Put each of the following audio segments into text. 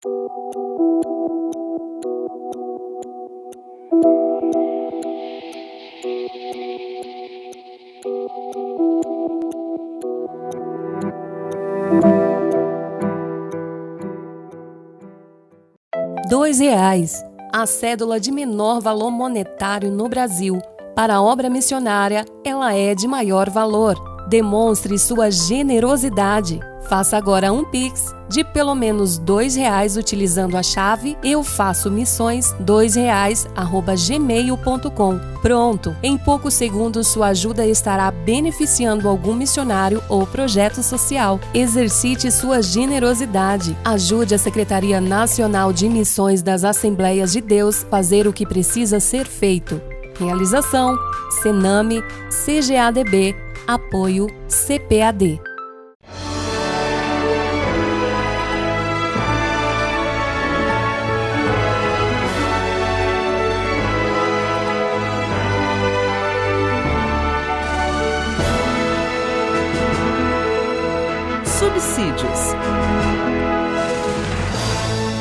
R$ 2, a cédula de menor valor monetário no Brasil. Para a obra missionária, ela é de maior valor. Demonstre sua generosidade. Faça agora um Pix de pelo menos R$ 2 utilizando a chave eufaçomissões2reais@gmail.com. Pronto! Em poucos segundos sua ajuda estará beneficiando algum missionário ou projeto social. Exercite sua generosidade. Ajude a Secretaria Nacional de Missões das Assembleias de Deus a fazer o que precisa ser feito. Realização: Sename, CGADB, apoio CPAD. Subsídios.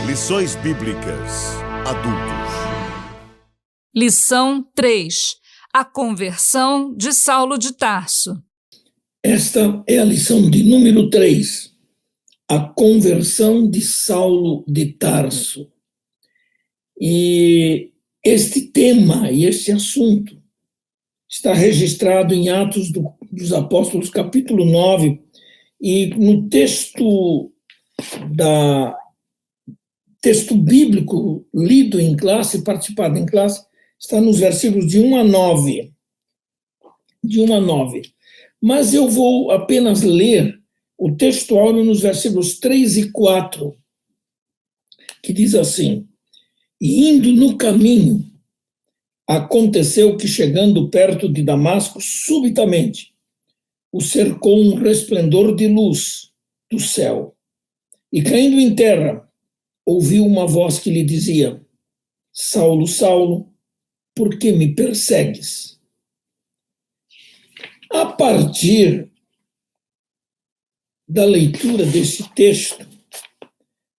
Lições Bíblicas Adultos. Lição 3. A conversão de Saulo de Tarso. Esta é a lição de número 3. A conversão de Saulo de Tarso. E este tema e este assunto está registrado em Atos dos Apóstolos, capítulo 9, e no texto bíblico lido em classe, participado em classe, está nos versículos de 1 a 9. Mas eu vou apenas ler o texto áureo nos versículos 3 e 4, que diz assim: E indo no caminho, aconteceu que, chegando perto de Damasco, subitamente o cercou um resplendor de luz do céu. E caindo em terra, ouviu uma voz que lhe dizia: Saulo, Saulo, por que me persegues? A partir da leitura desse texto,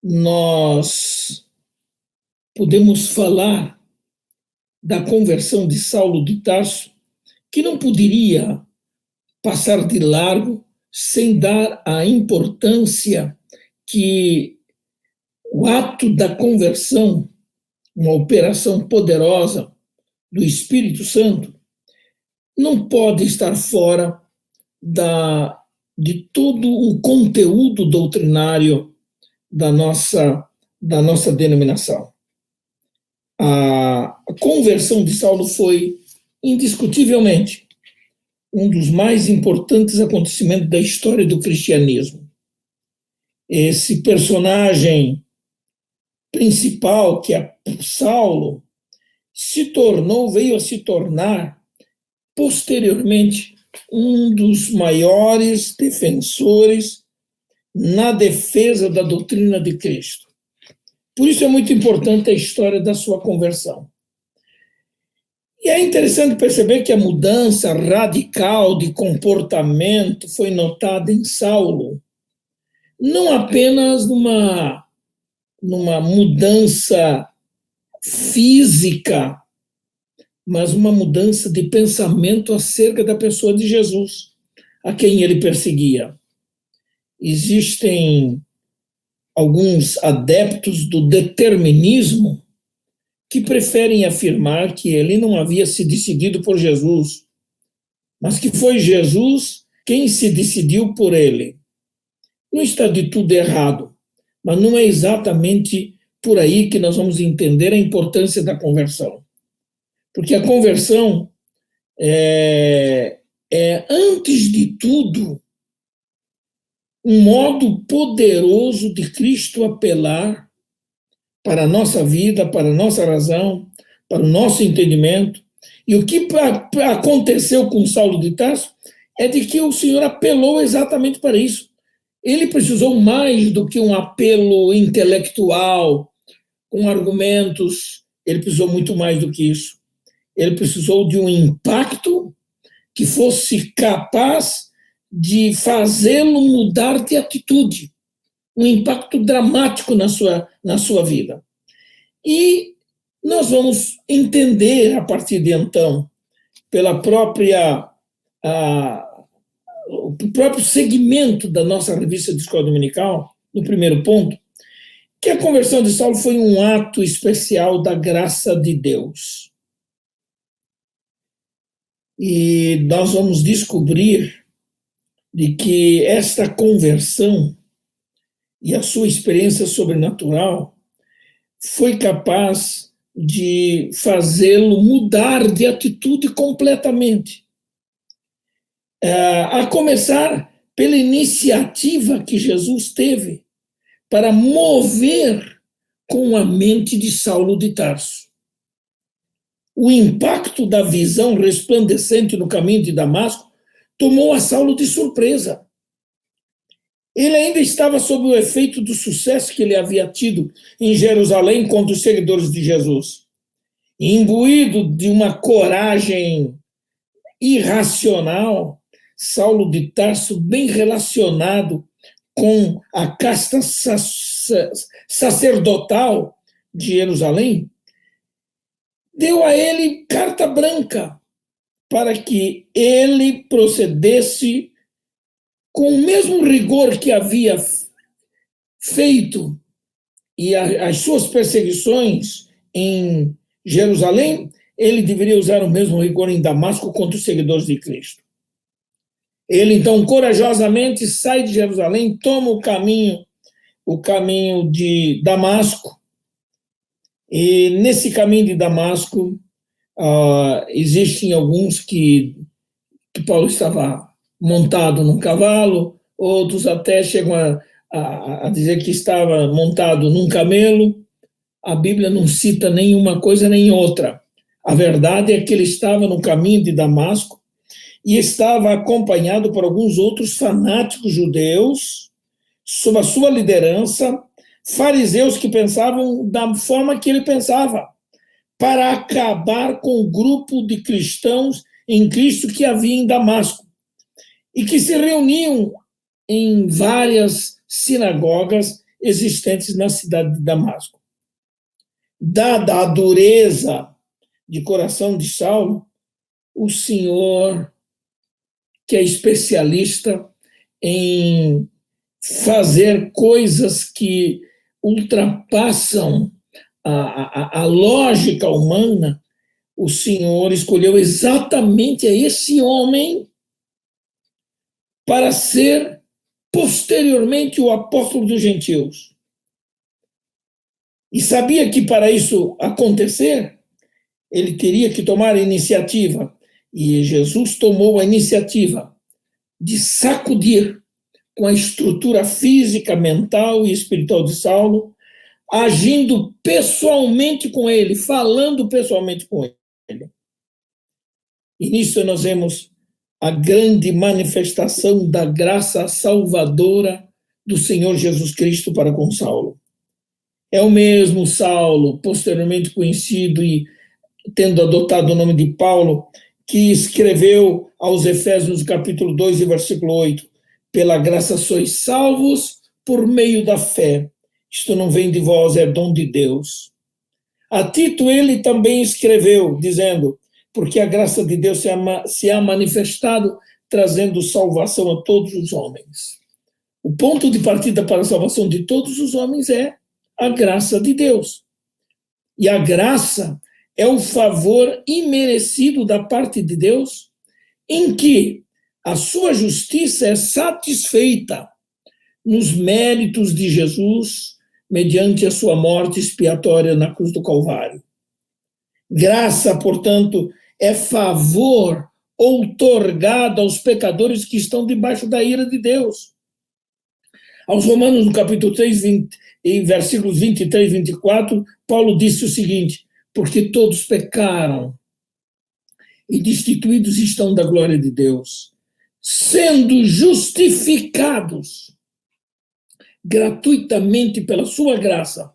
nós podemos falar da conversão de Saulo de Tarso, que não poderia passar de largo sem dar a importância que o ato da conversão, uma operação poderosa do Espírito Santo, não pode estar fora de todo o conteúdo doutrinário da nossa denominação. A conversão de Saulo foi, indiscutivelmente, um dos mais importantes acontecimentos da história do cristianismo. Esse personagem principal, que é Saulo, veio a se tornar, posteriormente, um dos maiores defensores na defesa da doutrina de Cristo. Por isso é muito importante a história da sua conversão. E é interessante perceber que a mudança radical de comportamento foi notada em Saulo, não apenas numa mudança física, mas uma mudança de pensamento acerca da pessoa de Jesus, a quem ele perseguia. Existem alguns adeptos do determinismo que preferem afirmar que ele não havia se decidido por Jesus, mas que foi Jesus quem se decidiu por ele. Não está de tudo errado, mas não é exatamente por aí que nós vamos entender a importância da conversão. Porque a conversão é antes de tudo, um modo poderoso de Cristo apelar para a nossa vida, para a nossa razão, para o nosso entendimento. E o que aconteceu com Saulo de Tarso é de que o Senhor apelou exatamente para isso. Ele precisou mais do que um apelo intelectual, com argumentos, ele precisou muito mais do que isso. Ele precisou de um impacto que fosse capaz de fazê-lo mudar de atitude, um impacto dramático na sua vida. E nós vamos entender, a partir de então, pela o próprio segmento da nossa revista de escola dominical, no primeiro ponto, que a conversão de Saulo foi um ato especial da graça de Deus. E nós vamos descobrir de que esta conversão e a sua experiência sobrenatural foi capaz de fazê-lo mudar de atitude completamente. A começar pela iniciativa que Jesus teve para mover com a mente de Saulo de Tarso. O impacto da visão resplandecente no caminho de Damasco tomou a Saulo de surpresa. Ele ainda estava sob o efeito do sucesso que ele havia tido em Jerusalém contra os seguidores de Jesus. Imbuído de uma coragem irracional, Saulo de Tarso, bem relacionado com a casta sacerdotal de Jerusalém, deu a ele carta branca para que ele procedesse com o mesmo rigor que havia feito e as suas perseguições em Jerusalém, ele deveria usar o mesmo rigor em Damasco contra os seguidores de Cristo. Ele, então, corajosamente sai de Jerusalém, toma o caminho de Damasco, e nesse caminho de Damasco existem alguns que Paulo estava montado num cavalo, outros até chegam a dizer que estava montado num camelo. A Bíblia não cita nenhuma coisa nem outra. A verdade é que ele estava no caminho de Damasco e estava acompanhado por alguns outros fanáticos judeus, sob a sua liderança, fariseus que pensavam da forma que ele pensava, para acabar com o grupo de cristãos em Cristo que havia em Damasco, e que se reuniam em várias sinagogas existentes na cidade de Damasco. Dada a dureza de coração de Saulo, o Senhor, que é especialista em fazer coisas que ultrapassam a lógica humana, o Senhor escolheu exatamente esse homem para ser posteriormente o apóstolo dos gentios. E sabia que para isso acontecer, ele teria que tomar a iniciativa. E Jesus tomou a iniciativa de sacudir com a estrutura física, mental e espiritual de Saulo, agindo pessoalmente com ele, falando pessoalmente com ele. E nisso nós vemos a grande manifestação da graça salvadora do Senhor Jesus Cristo para com Saulo. É o mesmo Saulo, posteriormente conhecido e tendo adotado o nome de Paulo, que escreveu aos Efésios, capítulo 2, versículo 8, pela graça sois salvos por meio da fé. Isto não vem de vós, é dom de Deus. A Tito ele também escreveu, dizendo, porque a graça de Deus se ha manifestado, trazendo salvação a todos os homens. O ponto de partida para a salvação de todos os homens é a graça de Deus. E a graça é o favor imerecido da parte de Deus, em que a sua justiça é satisfeita nos méritos de Jesus, mediante a sua morte expiatória na cruz do Calvário. Graça, portanto, é favor outorgado aos pecadores que estão debaixo da ira de Deus. Aos Romanos, no capítulo 3, em versículos 23 e 24, Paulo disse o seguinte, porque todos pecaram e destituídos estão da glória de Deus, sendo justificados gratuitamente pela sua graça,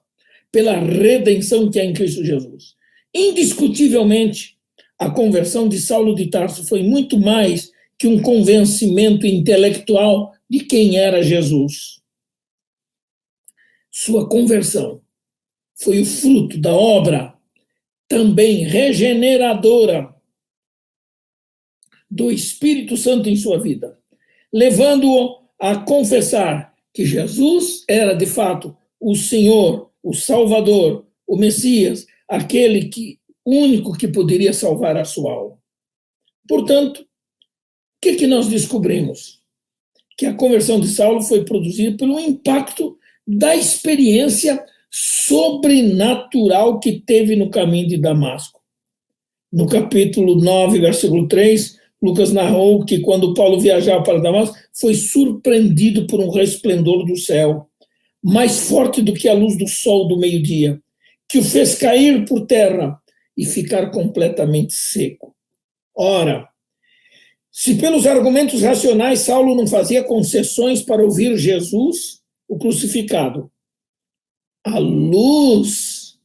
pela redenção que há em Cristo Jesus. Indiscutivelmente, a conversão de Saulo de Tarso foi muito mais que um convencimento intelectual de quem era Jesus. Sua conversão foi o fruto da obra também regeneradora do Espírito Santo em sua vida, levando-o a confessar que Jesus era, de fato, o Senhor, o Salvador, o Messias, aquele único que poderia salvar a sua alma. Portanto, o que nós descobrimos? Que a conversão de Saulo foi produzida pelo impacto da experiência sobrenatural que teve no caminho de Damasco. No capítulo 9, versículo 3, Lucas narrou que quando Paulo viajava para Damasco, foi surpreendido por um resplendor do céu, mais forte do que a luz do sol do meio-dia, que o fez cair por terra e ficar completamente seco. Ora, se pelos argumentos racionais Saulo não fazia concessões para ouvir Jesus, o crucificado, a luz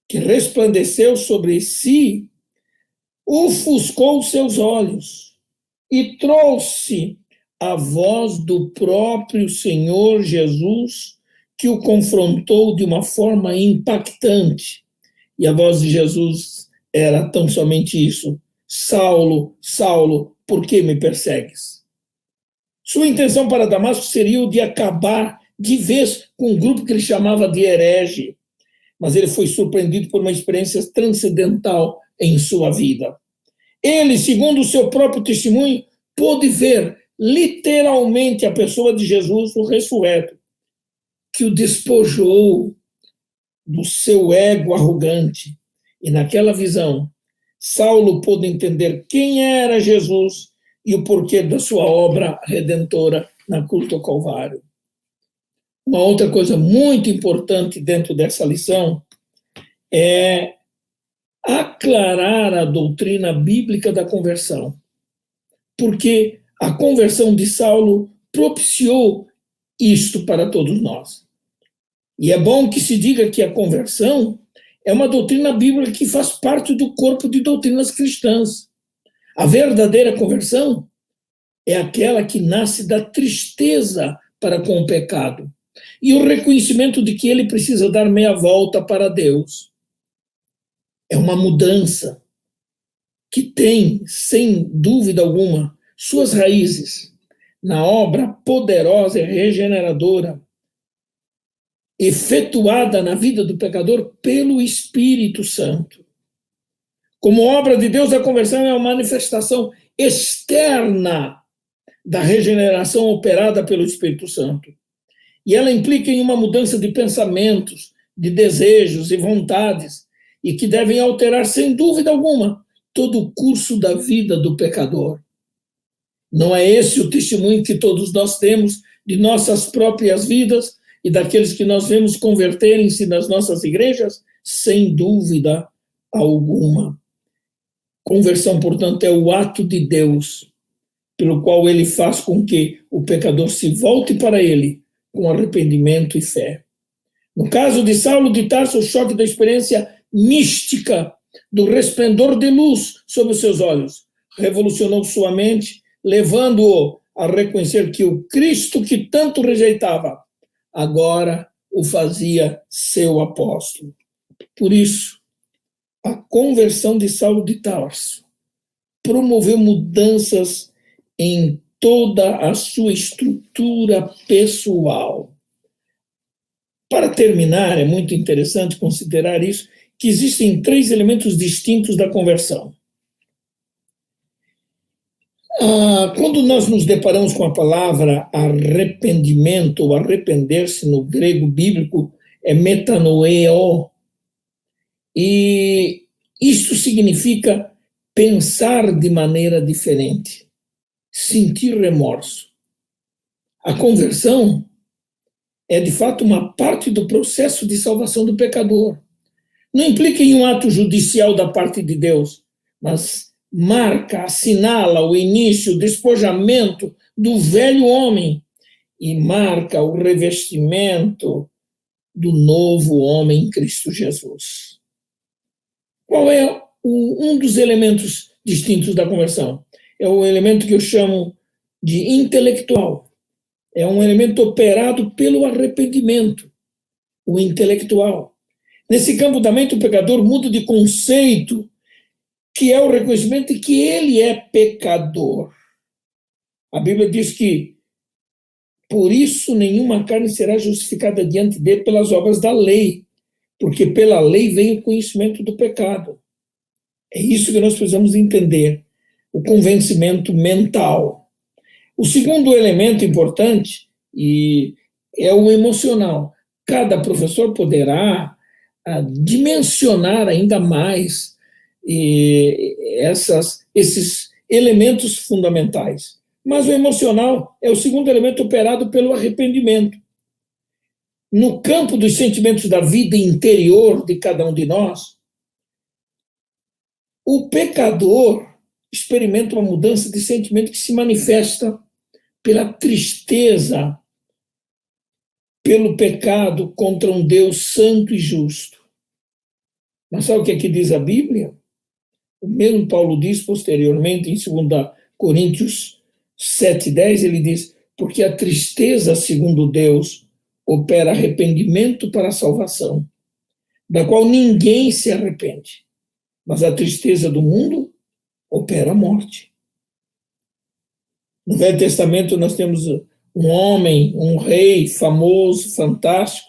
que resplandeceu sobre si ofuscou seus olhos e trouxe a voz do próprio Senhor Jesus, que o confrontou de uma forma impactante. E a voz de Jesus era tão somente isso: Saulo, Saulo, por que me persegues? Sua intenção para Damasco seria o de acabar de vez com um grupo que ele chamava de herege, mas ele foi surpreendido por uma experiência transcendental em sua vida. Ele, segundo o seu próprio testemunho, pôde ver literalmente a pessoa de Jesus, o ressurreto, que o despojou do seu ego arrogante. E naquela visão, Saulo pôde entender quem era Jesus e o porquê da sua obra redentora na cruz do Calvário. Uma outra coisa muito importante dentro dessa lição é aclarar a doutrina bíblica da conversão, porque a conversão de Saulo propiciou isto para todos nós. E é bom que se diga que a conversão é uma doutrina bíblica que faz parte do corpo de doutrinas cristãs. A verdadeira conversão é aquela que nasce da tristeza para com o pecado e o reconhecimento de que ele precisa dar meia volta para Deus. É uma mudança que tem, sem dúvida alguma, suas raízes na obra poderosa e regeneradora efetuada na vida do pecador pelo Espírito Santo. Como obra de Deus, a conversão é uma manifestação externa da regeneração operada pelo Espírito Santo. E ela implica em uma mudança de pensamentos, de desejos e vontades, e que devem alterar, sem dúvida alguma, todo o curso da vida do pecador. Não é esse o testemunho que todos nós temos de nossas próprias vidas e daqueles que nós vemos converterem-se nas nossas igrejas? Sem dúvida alguma. Conversão, portanto, é o ato de Deus, pelo qual ele faz com que o pecador se volte para ele com arrependimento e fé. No caso de Saulo de Tarso, o choque da experiência mística do resplendor de luz sob os seus olhos revolucionou sua mente, levando-o a reconhecer que o Cristo que tanto rejeitava agora o fazia seu apóstolo. Por isso, a conversão de Saulo de Tarso promoveu mudanças em toda a sua estrutura pessoal. Para terminar, é muito interessante considerar isso, que existem 3 elementos distintos da conversão. Quando nós nos deparamos com a palavra arrependimento, ou arrepender-se no grego bíblico, é metanoeo, e isso significa pensar de maneira diferente, sentir remorso. A conversão é, de fato, uma parte do processo de salvação do pecador. Não implica em um ato judicial da parte de Deus, mas marca, assinala o início, o despojamento do velho homem e marca o revestimento do novo homem em Cristo Jesus. Qual é um dos elementos distintos da conversão? É o elemento que eu chamo de intelectual. É um elemento operado pelo arrependimento. o intelectual. Nesse campo da mente, o pecador muda de conceito, que é o reconhecimento de que ele é pecador. A Bíblia diz que, por isso, nenhuma carne será justificada diante dele pelas obras da lei, porque pela lei vem o conhecimento do pecado. É isso que nós precisamos entender, o convencimento mental. O segundo elemento importante é o emocional. Cada professor poderá dimensionar ainda mais esses elementos fundamentais. Mas o emocional é o segundo elemento operado pelo arrependimento. No campo dos sentimentos da vida interior de cada um de nós, o pecador experimenta uma mudança de sentimento que se manifesta pela tristeza, pelo pecado contra um Deus santo e justo. Mas sabe o que aqui diz a Bíblia? O mesmo Paulo diz posteriormente, em 2 Coríntios 7,10, ele diz, porque a tristeza, segundo Deus, opera arrependimento para a salvação, da qual ninguém se arrepende. Mas a tristeza do mundo opera a morte. No Velho Testamento nós temos um homem, um rei famoso, fantástico,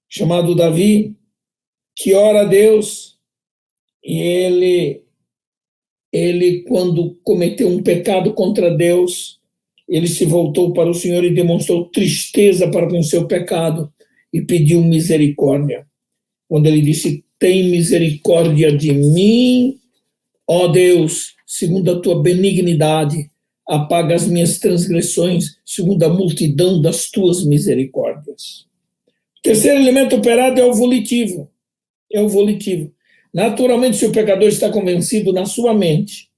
chamado Davi, que ora a Deus, e ele, quando cometeu um pecado contra Deus, ele se voltou para o Senhor e demonstrou tristeza para com o seu pecado e pediu misericórdia. Quando ele disse, tem misericórdia de mim, ó Deus, segundo a tua benignidade, apaga as minhas transgressões, segundo a multidão das tuas misericórdias. O terceiro elemento operado é o volitivo. Naturalmente, se o pecador está convencido na sua mente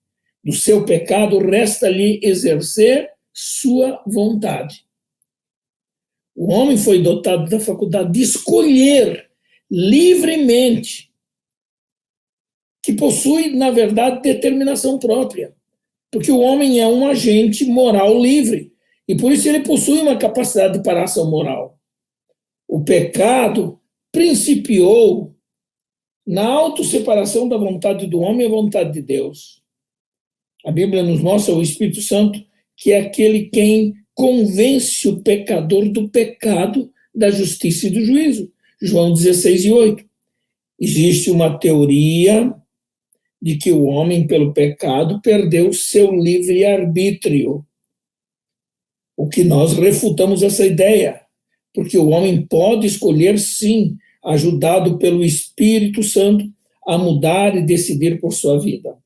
do seu pecado, resta-lhe exercer sua vontade. O homem foi dotado da faculdade de escolher livremente, que possui, na verdade, determinação própria, porque o homem é um agente moral livre, e por isso ele possui uma capacidade para a ação moral. O pecado principiou na autosseparação da vontade do homem e a vontade de Deus. A Bíblia nos mostra o Espírito Santo, que é aquele quem convence o pecador do pecado, da justiça e do juízo. João 16:8. Existe uma teoria de que o homem, pelo pecado, perdeu seu livre-arbítrio. O que nós refutamos essa ideia, porque o homem pode escolher, sim, ajudado pelo Espírito Santo, a mudar e decidir por sua vida.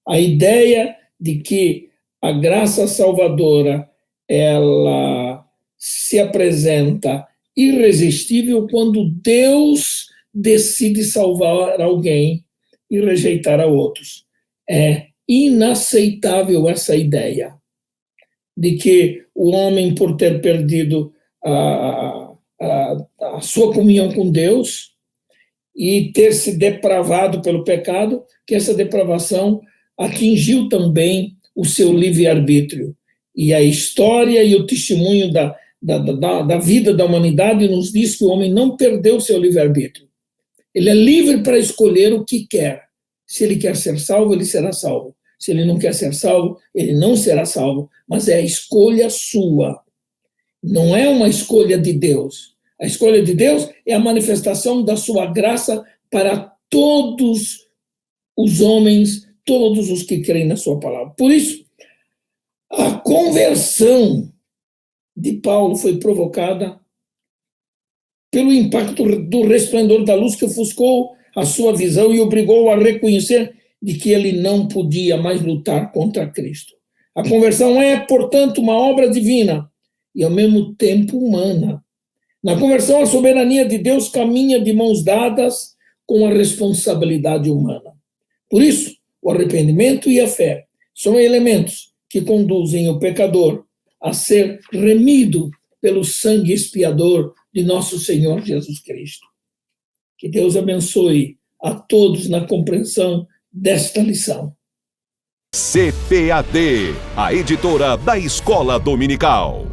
A ideia de que a graça salvadora, ela se apresenta irresistível quando Deus decide salvar alguém e rejeitar a outros. É inaceitável essa ideia de que o homem, por ter perdido a sua comunhão com Deus e ter se depravado pelo pecado, que essa depravação atingiu também o seu livre-arbítrio. E a história e o testemunho da vida da humanidade nos diz que o homem não perdeu o seu livre-arbítrio. Ele é livre para escolher o que quer. Se ele quer ser salvo, ele será salvo. Se ele não quer ser salvo, ele não será salvo. Mas é a escolha sua. Não é uma escolha de Deus. A escolha de Deus é a manifestação da sua graça para todos os homens, todos os que creem na sua palavra. Por isso, a conversão de Paulo foi provocada pelo impacto do resplendor da luz que ofuscou a sua visão e obrigou a reconhecer de que ele não podia mais lutar contra Cristo. A conversão é, portanto, uma obra divina e, ao mesmo tempo, humana. Na conversão, a soberania de Deus caminha de mãos dadas com a responsabilidade humana. Por isso, o arrependimento e a fé são elementos que conduzem o pecador a ser remido pelo sangue expiador de nosso Senhor Jesus Cristo. Que Deus abençoe a todos na compreensão desta lição. CPAD, a editora da Escola Dominical.